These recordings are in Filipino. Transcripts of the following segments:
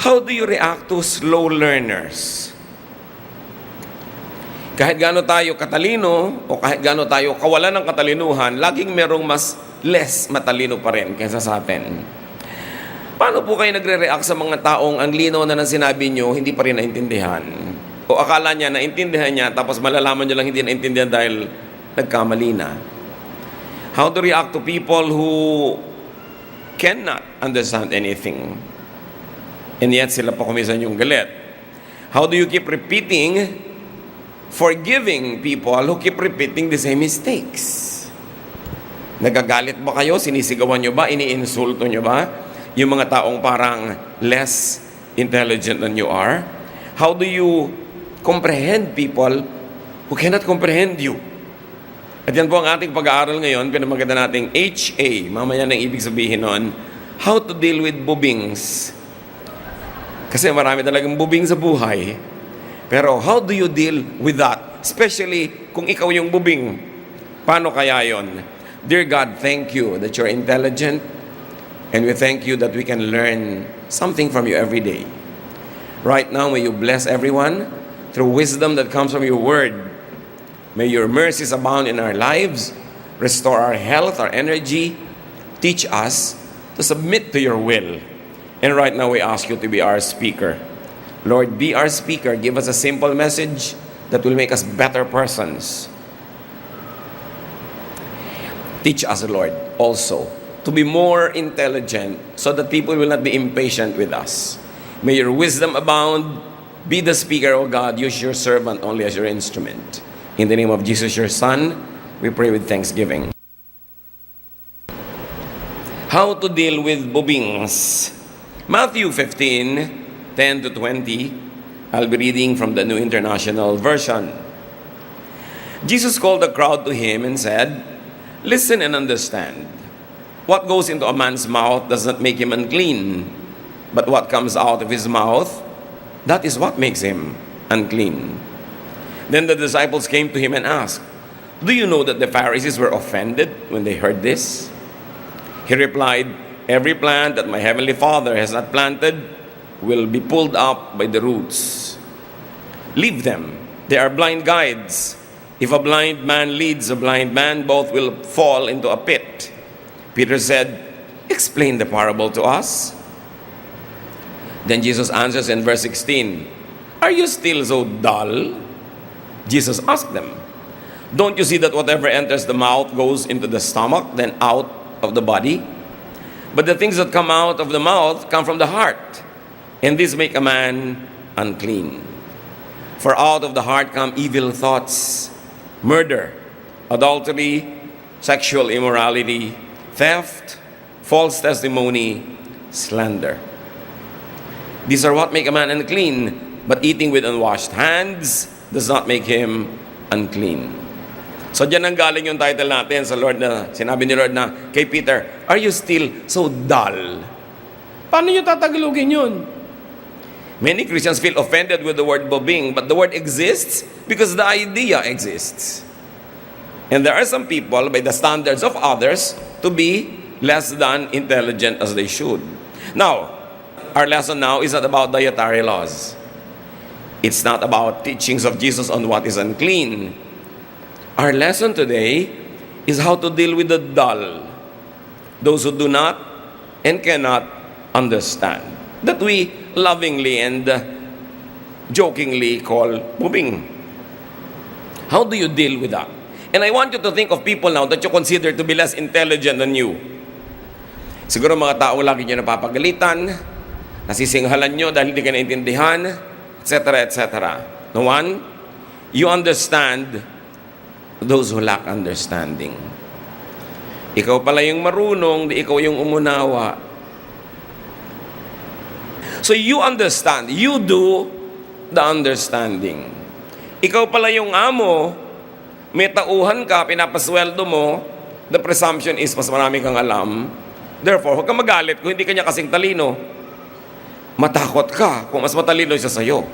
How do you react to slow learners? Kahit gaano tayo katalino o kahit gaano tayo kawalan ng katalinuhan, laging merong mas less matalino pa rin kaysa sa atin. Paano po kayo nagre-react sa mga taong ang linaw na ng sinabi nyo, hindi pa rin naintindihan? O akala niya, naintindihan niya, tapos malalaman niyo lang hindi naintindihan dahil nagkamali na? How to react to people who cannot understand anything, and yet sila pa kumisan yung galit? How do you keep repeating, forgiving people who keep repeating the same mistakes? Nagagalit ba kayo? Sinisigawan nyo ba? Iniinsulto nyo ba yung mga taong parang less intelligent than you are? How do you comprehend people who cannot comprehend you? At yan po ang ating pag-aaral ngayon, pinamaganda nating HA, mamaya nang ibig sabihin nun, how to deal with bubings. Kasi marami talagang bubing sa buhay. Pero how do you deal with that? Especially kung ikaw yung bubing. Paano kaya yon? Dear God, thank you that you're intelligent, and we thank you that we can learn something from you every day. Right now, may you bless everyone through wisdom that comes from your word. May your mercies abound in our lives, restore our health, our energy, teach us to submit to your will. And right now we ask you to be our speaker. Lord, be our speaker. Give us a simple message that will make us better persons. Teach us, Lord, also to be more intelligent so that people will not be impatient with us. May your wisdom abound. Be the speaker, O God. Use your servant only as your instrument. In the name of Jesus, your Son, we pray with thanksgiving. How to deal with bubings. Matthew 15, 10 to 20. I'll be reading from the New International Version. Jesus called the crowd to him and said, "Listen and understand. What goes into a man's mouth does not make him unclean, but what comes out of his mouth, that is what makes him unclean." Then the disciples came to him and asked, "Do you know that the Pharisees were offended when they heard this?" He replied, "Every plant that my heavenly Father has not planted will be pulled up by the roots. Leave them. They are blind guides. If a blind man leads a blind man, both will fall into a pit." Peter said, "Explain the parable to us." Then Jesus answers in verse 16, "Are you still so dull?" Jesus asked them, "Don't you see that whatever enters the mouth goes into the stomach, then out of the body? But the things that come out of the mouth come from the heart, and these make a man unclean. For out of the heart come evil thoughts, murder, adultery, sexual immorality, theft, false testimony, slander. These are what make a man unclean, but eating with unwashed hands does not make him unclean." So dyan ang galing yung title natin sa Lord, na sinabi ni Lord na kay Peter, "Are you still so dull?" Paano nyo tatagalogin yun? Many Christians feel offended with the word bobing, but the word exists because the idea exists. And there are some people, by the standards of others, to be less than intelligent as they should. Now, our lesson now is not about dietary laws. It's not about teachings of Jesus on what is unclean. Our lesson today is how to deal with the dull, those who do not and cannot understand, that we lovingly and jokingly call bubing. How do you deal with that? And I want you to think of people now that you consider to be less intelligent than you. Siguro mga taong lagi nyo napapagalitan, nasisinghalan nyo dahil hindi ka naintindihan, etc., etc. No one, you understand those who lack understanding. Ikaw pala yung marunong, di ikaw yung umunawa. So you understand, you do the understanding. Ikaw pala yung amo, may tauhan ka, pinapasweldo mo, the presumption is mas marami kang alam. Therefore, huwag kang magalit kung hindi kanya kasing talino. Matakot ka kung mas matalino siya sa'yo.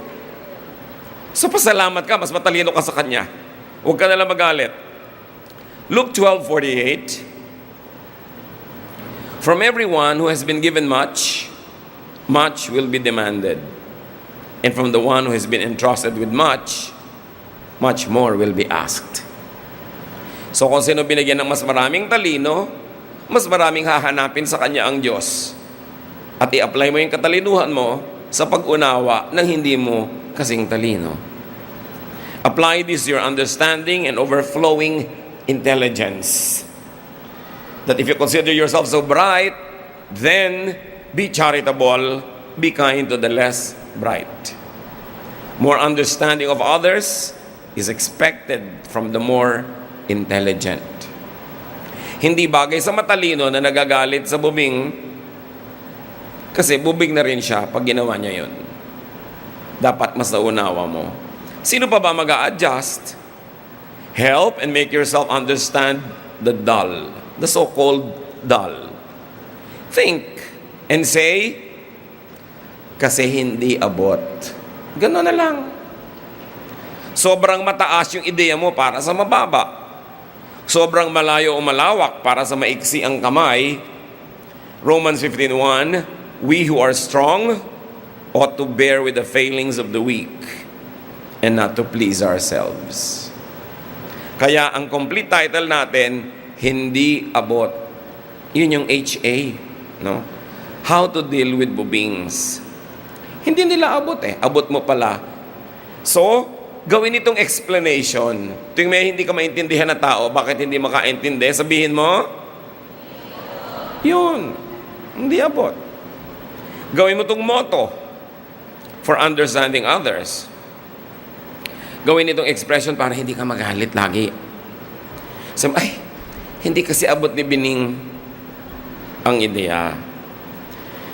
So pasalamat ka, mas matalino ka sa kanya. Huwag ka nalang magalit. Luke 12:48, "From everyone who has been given much, much will be demanded. And from the one who has been entrusted with much, much more will be asked. So kung sino binigyan ng mas maraming talino, mas maraming hahanapin sa kanya ang Diyos. At i-apply mo yung katalinuhan mo sa pag-unawa ng hindi mo kasing talino. Apply this to your understanding and overflowing intelligence. That if you consider yourself so bright, then be charitable, be kind to the less bright. More understanding of others is expected from the more intelligent. Hindi bagay sa matalino na nagagalit sa bubing, kasi bubing na rin siya pag ginawa niya yun. Dapat mas naunawa mo. Sino pa ba mag-a-adjust? Help and make yourself understand the dull, the so-called dull. Think and say, kasi hindi abot. Gano'n na lang. Sobrang mataas yung ideya mo para sa mababa. Sobrang malayo o malawak para sa maiksi ang kamay. Romans 15:1, we who are strong ought to bear with the failings of the weak and not to please ourselves. Kaya ang complete title natin, hindi abot. Yun yung HA, no? How to deal with bubings. Hindi nila abot eh. Abot mo pala. So, gawin itong explanation. Tuwing may hindi ka maintindihan na tao, bakit hindi makaintindi, sabihin mo, yun, hindi abot. Gawin mo itong motto for understanding others. Gawin itong expression para hindi ka magalit lagi. Sabi, ay, hindi kasi abot ni Bining ang ideya.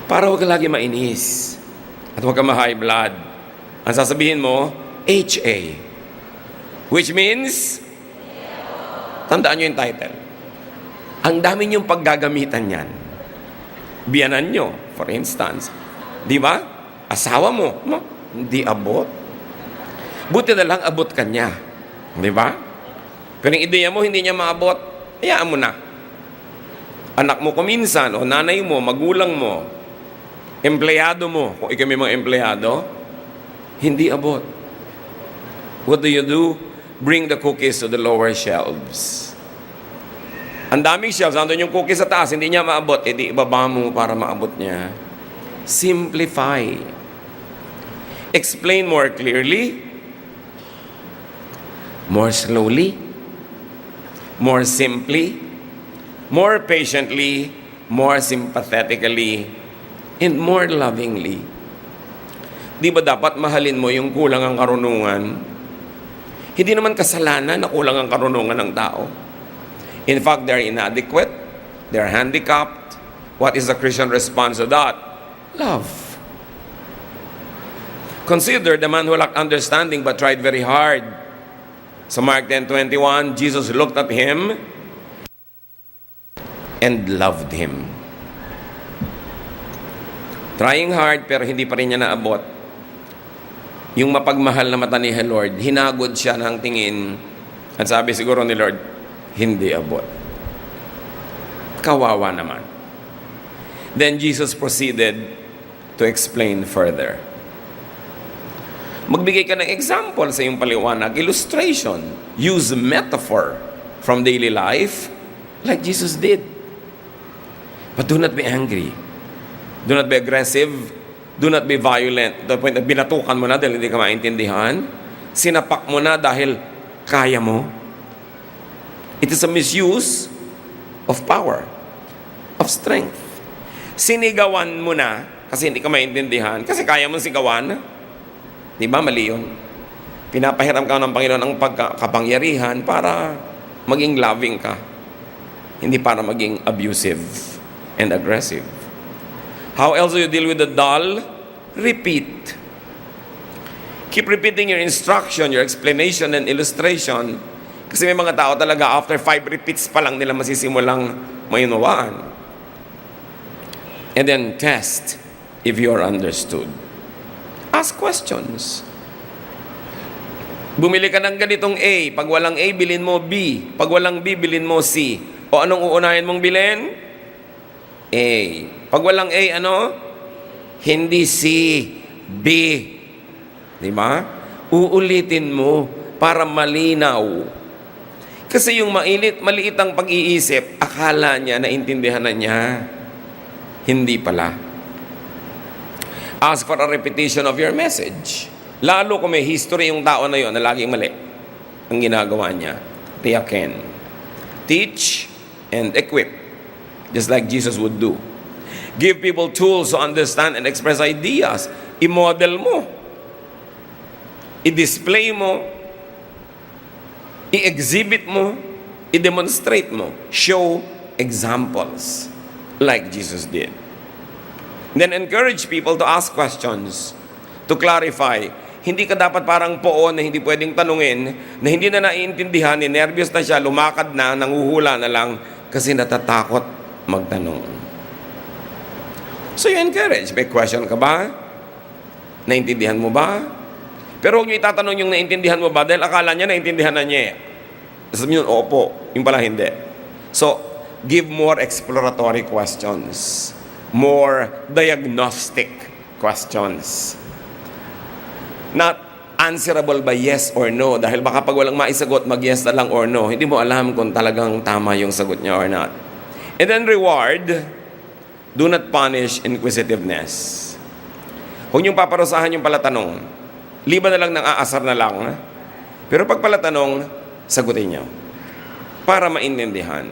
Para huwag ka lagi mainis at huwag ka ma-high blood. Ang sasabihin mo, HA. Which means, tandaan nyo yung title. Ang dami nyong paggagamitan yan. Biyanan nyo, for instance. Di ba? Asawa mo, hindi abot. Buti na lang abot ka niya. Di ba? Pero yung ideya mo, hindi niya maabot, hayaan mo na. Anak mo kuminsan, o nanay mo, magulang mo, empleyado mo, kung ikaw may mga empleyado, hindi abot. What do? Bring the cookies to the lower shelves. Ang daming shelves, nandun yung cookies sa taas, hindi niya maabot, edi ibaba mo para maabot niya. Simplify. Explain more clearly, more slowly, more simply, more patiently, more sympathetically, and more lovingly. Di ba dapat mahalin mo yung kulang ang karunungan? Hindi naman kasalanan na kulang ang karunungan ng tao. In fact, they're inadequate, they're handicapped. What is the Christian response to that? Love. Consider the man who lacked understanding but tried very hard. So Mark 10:21, Jesus looked at him and loved him. Trying hard pero hindi pa rin niya naabot. Yung mapagmahal na mata ni Lord, hinagod siya ng tingin at sabi siguro ni Lord, hindi abot. Kawawa naman. Then Jesus proceeded to explain further. Magbigay ka ng example sa iyong paliwanag, illustration. Use metaphor from daily life like Jesus did. But do not be angry. Do not be aggressive. Do not be violent. To the point na binatukan mo na dahil hindi ka maintindihan. Sinapak mo na dahil kaya mo. It is a misuse of power, of strength. Sinigawan mo na kasi hindi ka maintindihan. Kasi kaya mo sigawan. Di ba? Mali yun. Pinapahiram ka ng Panginoon ang pagkapangyarihan para maging loving ka. Hindi para maging abusive and aggressive. How else do you deal with the dull? Repeat. Keep repeating your instruction, your explanation, and illustration. Kasi may mga tao talaga, after 5 repeats pa lang nila masisimulang mayunawaan. And then test if you are understood. Ask questions. Bumili ka ng ganitong A. Pag walang A, bilhin mo B. Pag walang B, bilhin mo C. O anong uunahin mong bilhin? A. Pag walang A, ano? Hindi C, B. Di ba? Uulitin mo para malinaw. Kasi yung maliit ang pag-iisip, akala niya, naintindihan na niya. Hindi pala. Ask for a repetition of your message. Lalo kung may history yung tao na yon na laging mali ang ginagawa niya. Tiyakin. Teach and equip. Just like Jesus would do. Give people tools to understand and express ideas. I-model mo. I-display mo. I-exhibit mo. I-demonstrate mo. Show examples. Like Jesus did. Then encourage people to ask questions. To clarify. Hindi ka dapat parang poon na hindi pwedeng tanungin, na hindi na naiintindihan, nervyos na siya, lumakad na, nanguhula na lang, kasi natatakot magtanong. So you encourage. May question ka ba? Naintindihan mo ba? Pero huwag nyo itatanong yung naintindihan mo ba, dahil akala niya naintindihan na niya. Sabi nyo, opo. Yung pala hindi. So, give more exploratory questions. More diagnostic questions. Not answerable by yes or no. Dahil baka pag walang maisagot, mag-yes na lang or no. Hindi mo alam kung talagang tama yung sagot niya or not. And then reward, do not punish inquisitiveness. Huwag niyong paparusahan yung palatanong. Liba na lang ng aasar na lang. Pero pag palatanong, sagutin niyo. Para maintindihan.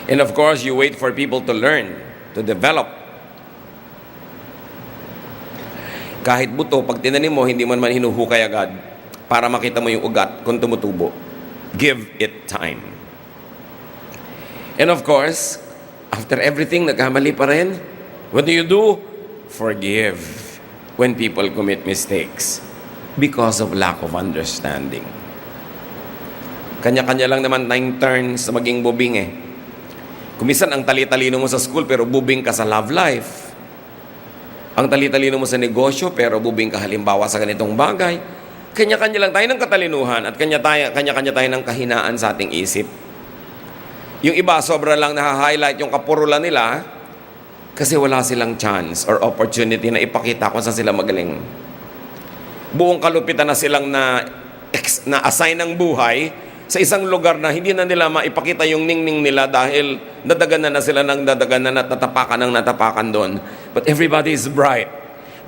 And of course, you wait for people to learn, to develop. Kahit buto, pag tinanim mo, hindi man hinuhukay agad para makita mo yung ugat kung tumutubo. Give it time. And of course, after everything, nagkamali pa rin. What do? Forgive when people commit mistakes because of lack of understanding. Kanya-kanya lang naman tayong turn sa maging bubing eh. Kumisan ang tali-talino mo sa school pero bubing ka sa love life. Ang tali-talino mo sa negosyo pero bubing ka halimbawa sa ganitong bagay. Kanya-kanya lang tayo ng katalinuhan at kanya-kanya tayo ng kahinaan sa ating isip. Yung iba, sobra lang na-highlight yung kapurulan nila kasi wala silang chance or opportunity na ipakita kung saan sila magaling. Buong kalupitan na silang na-assign ng buhay sa isang lugar na hindi na nila maipakita yung ningning nila dahil nadaganan na sila ng nadaganan at natapakan doon. But everybody is bright.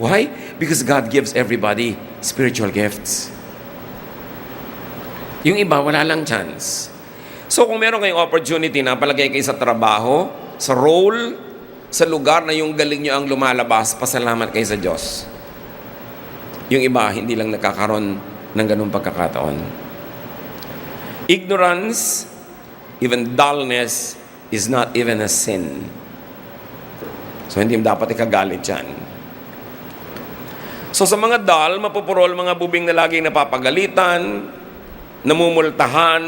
Why? Because God gives everybody spiritual gifts. Yung iba, wala lang chance. So kung meron kayong opportunity na palagay kayo sa trabaho, sa role, sa lugar na yung galing nyo ang lumalabas, pasalamat kayo sa Diyos. Yung iba, hindi lang nakakaroon ng ganung pagkakataon. Ignorance, even dullness, is not even a sin. So hindi dapat ikagalit yan. So sa mga dull, mapupurol mga bubing na laging napapagalitan, namumultahan,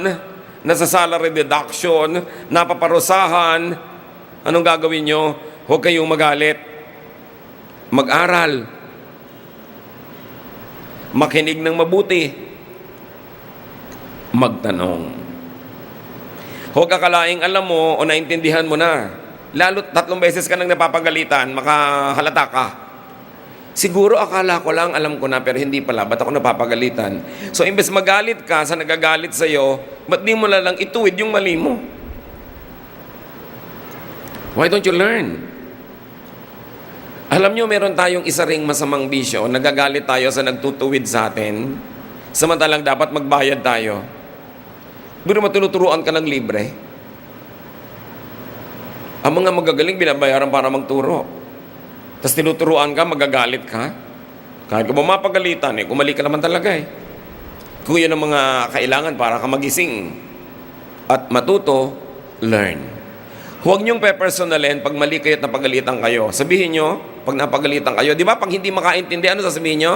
nasa salary deduction, napaparusahan, anong gagawin nyo? Huwag kayong magalit. Mag-aral. Makinig ng mabuti. Magtanong. Huwag akalaing alam mo o naintindihan mo na. Lalo 3 beses ka nang napapagalitan, makahalata ka. Siguro akala ko lang, alam ko na, pero hindi pala. Ba't ako napapagalitan? So, imbes magalit ka sa nagagalit sa'yo, ba't di mo lang ituwid yung mali mo? Why don't you learn? Alam nyo, meron tayong isa ring masamang bisyo. Nagagalit tayo sa nagtutuwid sa atin. Samantalang dapat magbayad tayo. Pero matuturuan ka ng libre. Ang mga magagaling binabayaran para magturo. Tapos tinuturuan ka, magagalit ka. Kahit kung mapagalitan, kumali ka naman talaga eh. Kung yan ang mga kailangan para ka magising at matuto, learn. Huwag niyong pe-personalin pag mali kayo at napagalitan kayo. Sabihin nyo, pag napagalitan kayo, di ba pag hindi makaintindi, ano sasabihin nyo?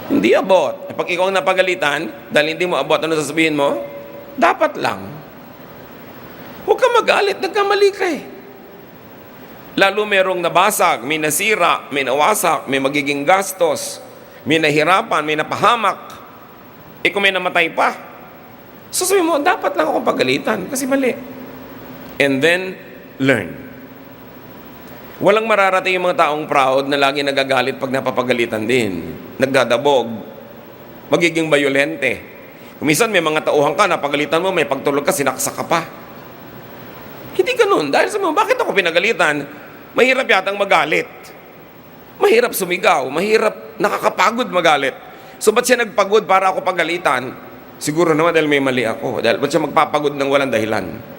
Hindi abot. Pag ikaw ang napagalitan, dahil hindi mo abot, ano sasabihin mo? Dapat lang. Huwag ka magalit, nagkamali ka eh. Lalo merong nabasag, may nasira, may nawasak, may magiging gastos, may nahirapan, may napahamak. Kung may namatay pa, sasabihin mo, dapat lang akong pagalitan kasi mali. And then, learn. Walang mararating yung mga taong proud na lagi nagagalit pag napapagalitan din. Nagdadabog. Magiging bayolente. Kuminsan may mga tauhan ka, napagalitan mo, may pagtulog ka, sinaksak ka pa. Hindi ganun. Dahil sa mga, bakit ako pinagalitan? Mahirap yatang magalit. Mahirap sumigaw. Mahirap, nakakapagod magalit. So ba't siya nagpagod para ako pagalitan? Siguro naman dahil may mali ako. Dahil ba't siya magpapagod ng walang dahilan?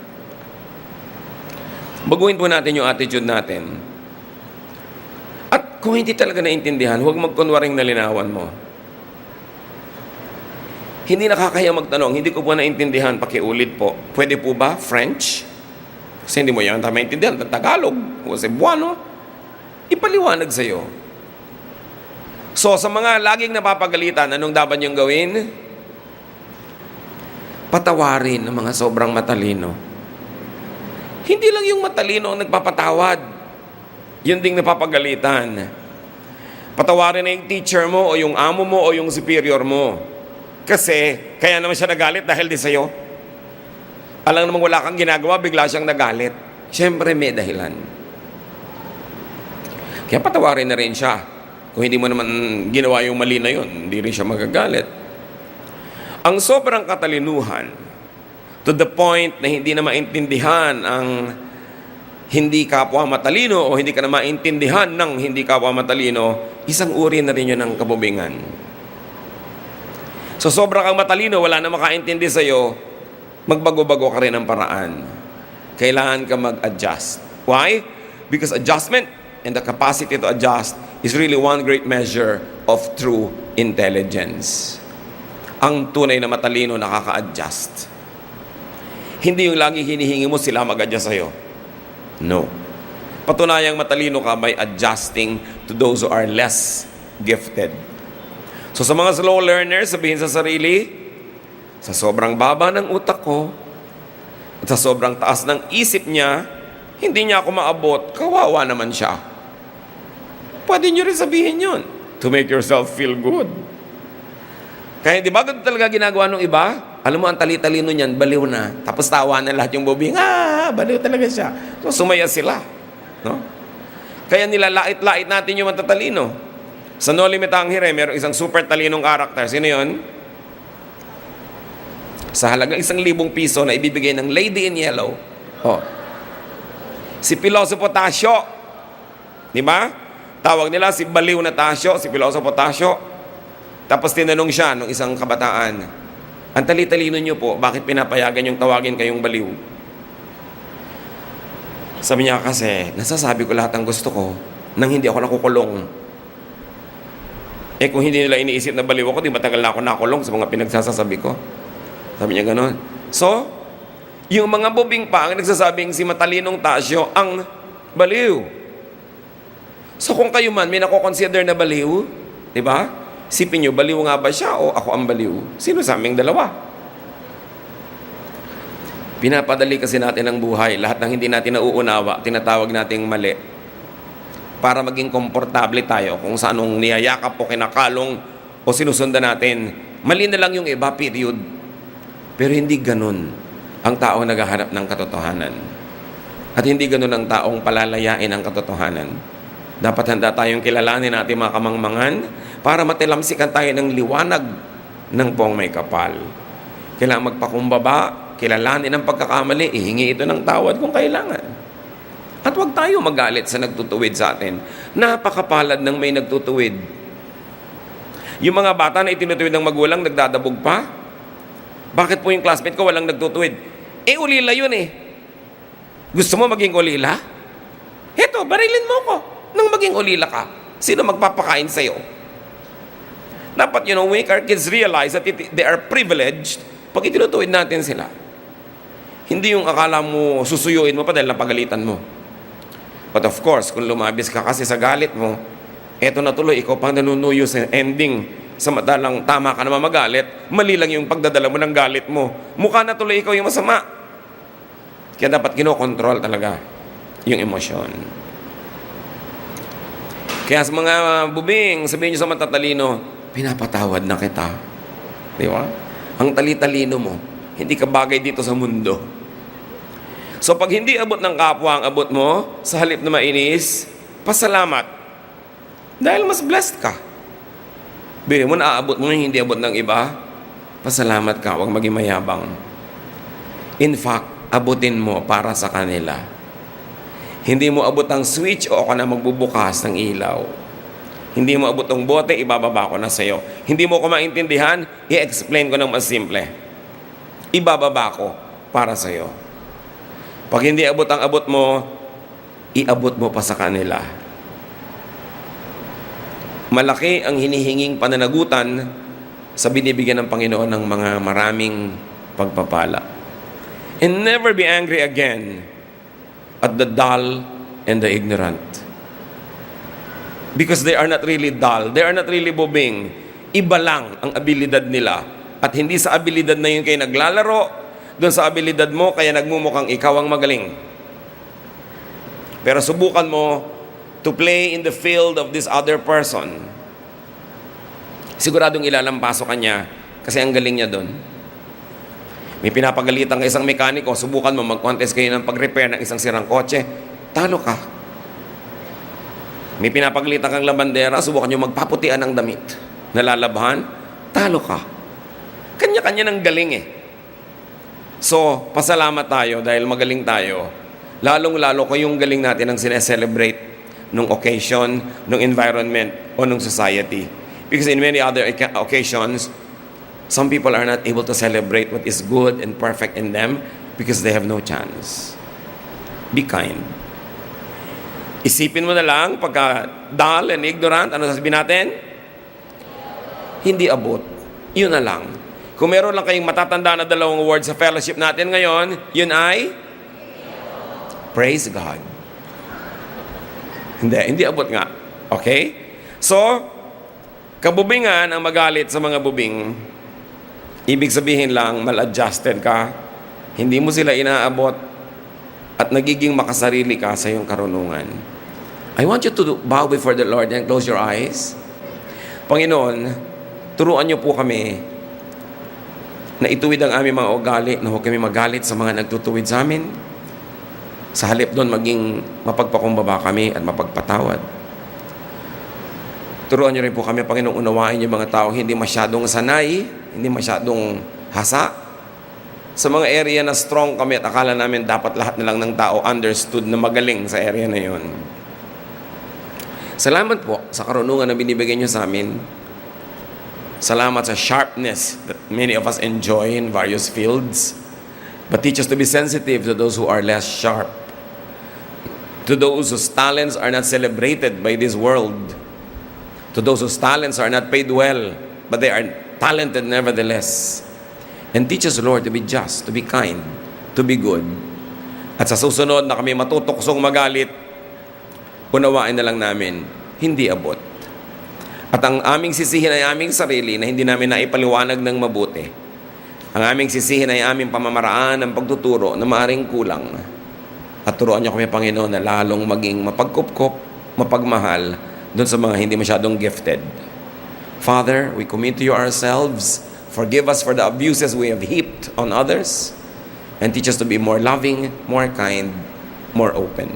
Baguhin po natin yung attitude natin. At kung hindi talaga naintindihan, huwag magkunwaring nalinawan mo. Hindi nakakaya magtanong, hindi ko po naintindihan, pakiulit po. Pwede po ba French? Kasi hindi mo yan maintindihan, Tagalog, o Cebuano. Ipaliwanag sa'yo. So, sa mga laging napapagalitan, anong dapat niyong gawin? Patawarin ang mga sobrang matalino. Hindi lang yung matalino ang nagpapatawad. Yun ding napapagalitan. Patawarin na yung teacher mo, o yung amo mo, o yung superior mo. Kasi, kaya naman siya nagalit dahil di sa'yo. Alam namang wala kang ginagawa, bigla siyang nagalit. Siyempre, may dahilan. Kaya patawarin na rin siya. Kung hindi mo naman ginawa yung mali na yun, hindi rin siya magagalit. Ang sobrang katalinuhan, to the point na hindi na maintindihan ang hindi kapwa matalino o hindi ka na maintindihan ng hindi kapwa matalino, isang uri na rin yun ng kabubingan. So sobrang kang matalino, wala na makaintindi sa'yo, magbago-bago ka rin ng paraan. Kailangan ka mag-adjust. Why? Because adjustment and the capacity to adjust is really one great measure of true intelligence. Ang tunay na matalino nakaka-adjust. Hindi yung lagi hinihingi mo sila mag-adjust sa'yo. No. Patunayang matalino ka by adjusting to those who are less gifted. So sa mga slow learners, sabihin sa sarili, sa sobrang baba ng utak ko, at sa sobrang taas ng isip niya, hindi niya ako maabot, kawawa naman siya. Pwede niyo rin sabihin yun to make yourself feel good. Kaya di ba ganito talaga ginagawa ng iba? Alam mo, ang tali-talino niyan, baliw na. Tapos tawa na lahat yung bubing, baliw talaga siya. So sumaya sila. No? Kaya nilalait-lait natin yung matatalino. Sa No Limit Angere, merong isang super talinong karakter. Sino yun? Sa halagang 1,000 piso na ibibigay ng Lady in Yellow. Oh. Si Pilosopo Tasio. Di ba? Tawag nila si Baliw na Tasio, si Pilosopo Tasio. Tapos tinanong siya ng isang kabataan, ang tali-talino niyo po, bakit pinapayagan yung tawagin kayong baliw? Sabi niya kasi, nasasabi ko lahat ng gusto ko nang hindi ako nakukulong. Kung hindi nila iniisip na baliw ako, di matagal na ako nakulong sa mga pinagsasabi ko. Sabi niya gano'n. So, yung mga bubing pa ang nagsasabing si matalinong Tasyo ang baliw. So, kung kayo man may nakoconsider na baliw, di ba? Sipin nyo, baliw nga ba siya o ako ang baliw? Sino sa aming dalawa? Pinapadali kasi natin ang buhay. Lahat ng hindi natin nauunawa, tinatawag nating mali. Para maging komportable tayo kung saan anong niyayakap o kinakalong o sinusundan natin. Mali na lang yung iba, period. Pero hindi ganun ang taong naghahanap ng katotohanan. At hindi ganun ang taong palalayain ang katotohanan. Dapat handa tayong kilalanin natin mga kamangmangan para matilamsikan tayo ng liwanag ng buong may kapal. Kailangan magpakumbaba, kilalanin ang pagkakamali, ihingi ito ng tawad kung kailangan. At huwag tayo magalit sa nagtutuwid sa atin. Napakapalad ng may nagtutuwid. Yung mga bata na itinutuwid ng magulang, nagdadabog pa. Bakit po yung classmate ko walang nagtutuwid? Ulila yun eh. Gusto mo maging ulila? Heto, barilin mo ko. Nang maging ulila ka, sino magpapakain sa'yo? Dapat, make our kids realize that they are privileged pag itinutuwid natin sila. Hindi yung akala mo, susuyuin mo pa dahil napagalitan mo. But of course, kung lumabis ka kasi sa galit mo, eto na tuloy, ikaw pang nanunuyo sa ending, samantalang tama ka naman magalit, mali lang yung pagdadala mo ng galit mo. Mukha na tuloy ikaw yung masama. Kaya dapat kinokontrol talaga yung emosyon. Kaya sa mga bubing, sabihin nyo sa matatalino, pinapatawad na kita. Di ba? Ang tali-talino mo, hindi ka bagay dito sa mundo. So pag hindi abot ng kapwa ang abot mo, sa halip na mainis, pasalamat. Dahil mas blessed ka. Bili mo na aabot mo hindi abot ng iba, pasalamat ka, huwag maging mayabang. In fact, abutin mo para sa kanila. Hindi mo abot ang switch o ako na magbubukas ng ilaw. Hindi mo abot ang bote, ibababa ko na sa'yo. Hindi mo ko maintindihan, i-explain ko ng mas simple. Ibababa ko para sa'yo. Pag hindi abot ang abot mo, iabot mo pa sa kanila. Malaki ang hinihinging pananagutan sa binibigyan ng Panginoon ng mga maraming pagpapala. And never be angry again at the dull and the ignorant. Because they are not really dull. They are not really bubing. Iba lang ang abilidad nila. At hindi sa abilidad na yun kayo naglalaro, doon sa abilidad mo, kaya nagmumukhang ikaw ang magaling. Pero subukan mo to play in the field of this other person. Siguradong ilalampaso ka niya kasi ang galing niya doon. May pinapagalitan ka isang mekaniko, subukan mo mag-contest kayo ng pag-repair ng isang sirang kotse, talo ka. May pinapagalitan kang labandera, subukan nyo magpaputian ng damit. Nalalabhan, talo ka. Kanya-kanya ng galing eh. So, pasalamat tayo dahil magaling tayo. Lalong-lalo ko yung galing natin ang sineselebrate nung occasion, nung environment, o nung society. Because in many other occasions, some people are not able to celebrate what is good and perfect in them because they have no chance. Be kind. Isipin mo na lang, pagka dull and ignorant, ano sasabihin natin? Hindi abot. Yun na lang. Kung meron lang kayong matatanda na dalawang words sa fellowship natin ngayon, yun ay? Praise God. Hindi abot nga. Okay? So, kabubingan ang magalit sa mga bubing. Ibig sabihin lang, mal-adjusted ka, hindi mo sila inaabot, at nagiging makasarili ka sa iyong karunungan. I want you to bow before the Lord and close your eyes. Panginoon, turuan niyo po kami na ituwid ang aming mga ugali, na huwag kami magalit sa mga nagtutuwid sa amin. Sa halip doon, maging mapagpakumbaba kami at mapagpatawad. Turuan niyo rin po kami, Panginoon, unawain yung mga tao hindi masyadong sanay, hindi masyadong hasa. Sa mga area na strong kami at akala namin dapat lahat na lang ng tao understood na magaling sa area na yon. Salamat po sa karunungan na binibigay niyo sa amin. Salamat sa sharpness that many of us enjoy in various fields. But teach us to be sensitive to those who are less sharp. To those whose talents are not celebrated by this world. To those whose talents are not paid well, but they are talented nevertheless. And teach us, Lord, to be just, to be kind, to be good. At sa susunod na kami matutuksong magalit, unawain na lang namin, hindi abot. At ang aming sisihin ay aming sarili na hindi namin naipaliwanag ng mabuti. Ang aming sisihin ay aming pamamaraan ng pagtuturo na maaring kulang. At turuan niyo kami, Panginoon, na lalong maging mapagkupkop, mapagmahal, doon sa mga hindi masyadong gifted. Father, we commit to you ourselves. Forgive us for the abuses we have heaped on others. And teach us to be more loving, more kind, more open.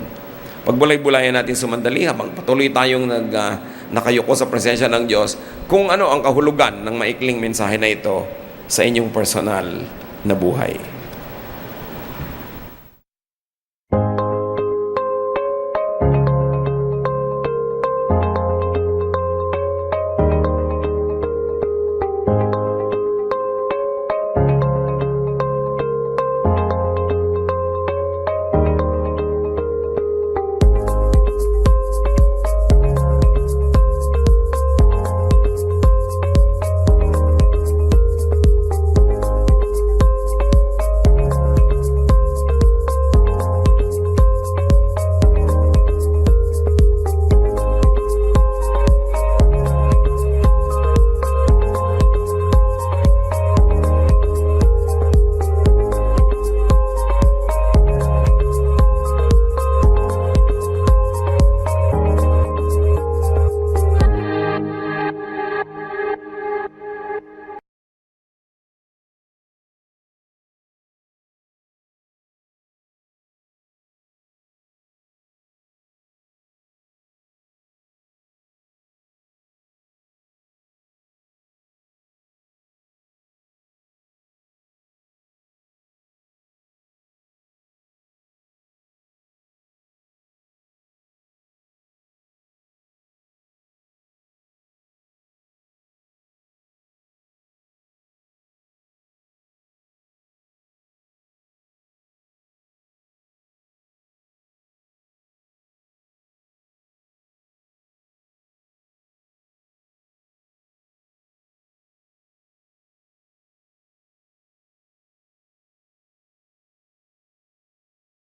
Pagbulay-bulayan natin sumandali habang patuloy tayong nakayuko sa presensya ng Diyos kung ano ang kahulugan ng maikling mensahe na ito sa inyong personal na buhay.